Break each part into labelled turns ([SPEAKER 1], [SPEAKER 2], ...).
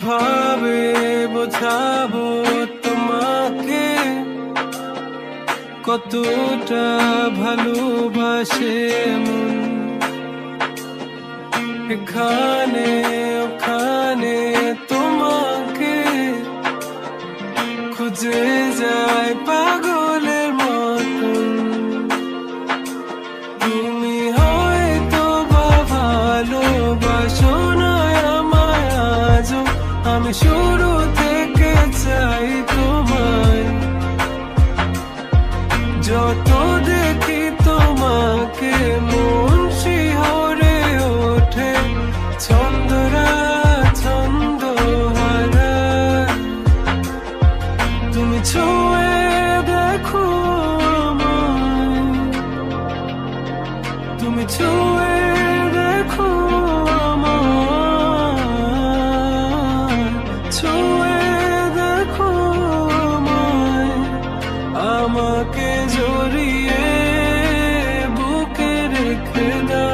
[SPEAKER 1] কিভাবে বোঝাবো তোমাকে কতটা ভালোবাসে মন। এখানে ওখানে তোমাকে খুঁজে যায় পাগলের মতন। তুমি হয়তো বা ভালোবাসো না আমায় আজও, আমি শুরু থেকে চাই তোমায়। যত দেখি তোমাকে মন শিহরে ওঠে, ছন্দরা ছন্দ হারা। তুমি ছুঁয়ে দেখো আমায়, তুমি ছুঁয়ে দেখো আমায়, ছুঁয়ে দেখো আমায়। আমাকে জড়িয়ে বুকে রেখে দাও।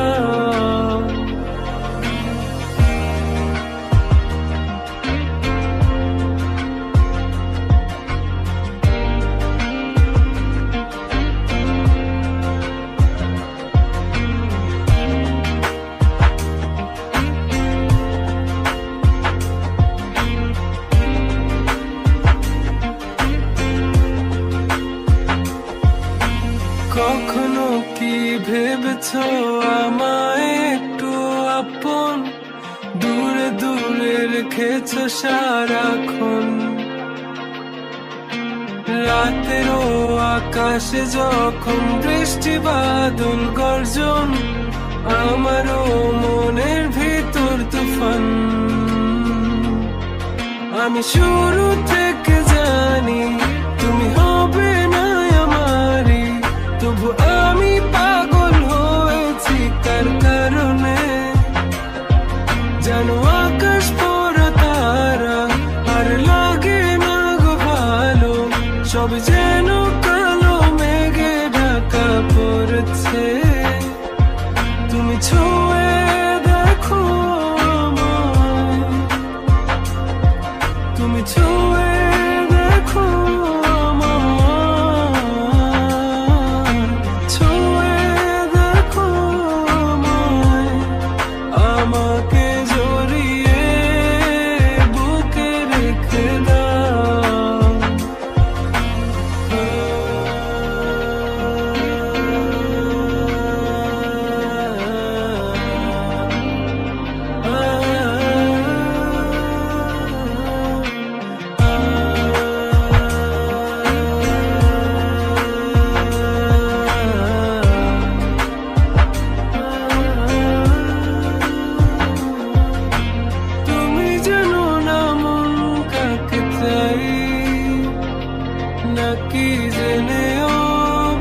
[SPEAKER 1] কখনো কি ভেবেছো আমায় একটু আপন, দূরে দূরে রেখেছো সারাক্ষণ। রাতেরও আকাশে যখন বৃষ্টি বাদল গর্জন, আমারও মনের ভিতর তুফান। আমি শুরু থেকে জানি তুমি হবে না আমারই, তবু আমি পাগল হয়েছি কার কারণে। জানো আকাশ পড়া তারা আর লাগে না গো ভালো, সব যেন কালো মেঘে ঢাকা পড়েছে। তুমি ছুঁয়ে দেখো আমায়, তুমি ছুঁয়ে দেখো আমায়, ছুঁয়ে দেখো আমায়। আমাকে জড়িয়ে বুকে রেখে দাও। তুমি জানো না মন কাকে চাই, নাকি জেনেও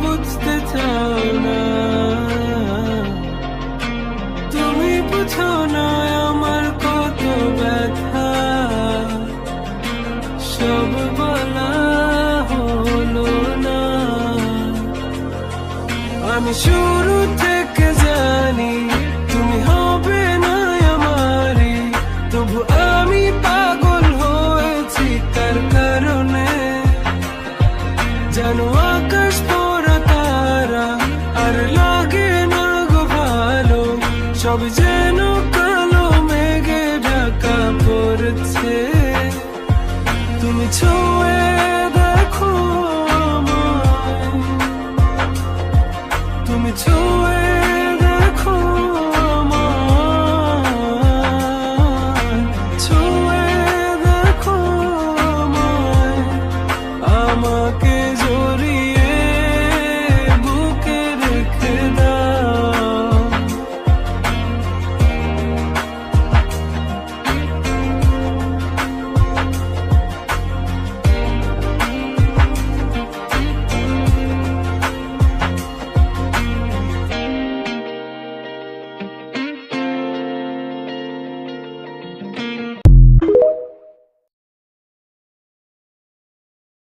[SPEAKER 1] বুঝতে চাও না। তুমি বুঝো না আমার কত ব্যথা, সব বলা হলো না। আমি শুরু থেকে জানি তুমি হবে না আমারই, তবু আমি পাগল হয়েছি কার কারণে। জানো আকাশ পড়া তারা আর লাগে না গো ভালো, সব যেন কালো মেঘে ঢাকা পড়েছে। তুমি ছুঁয়ে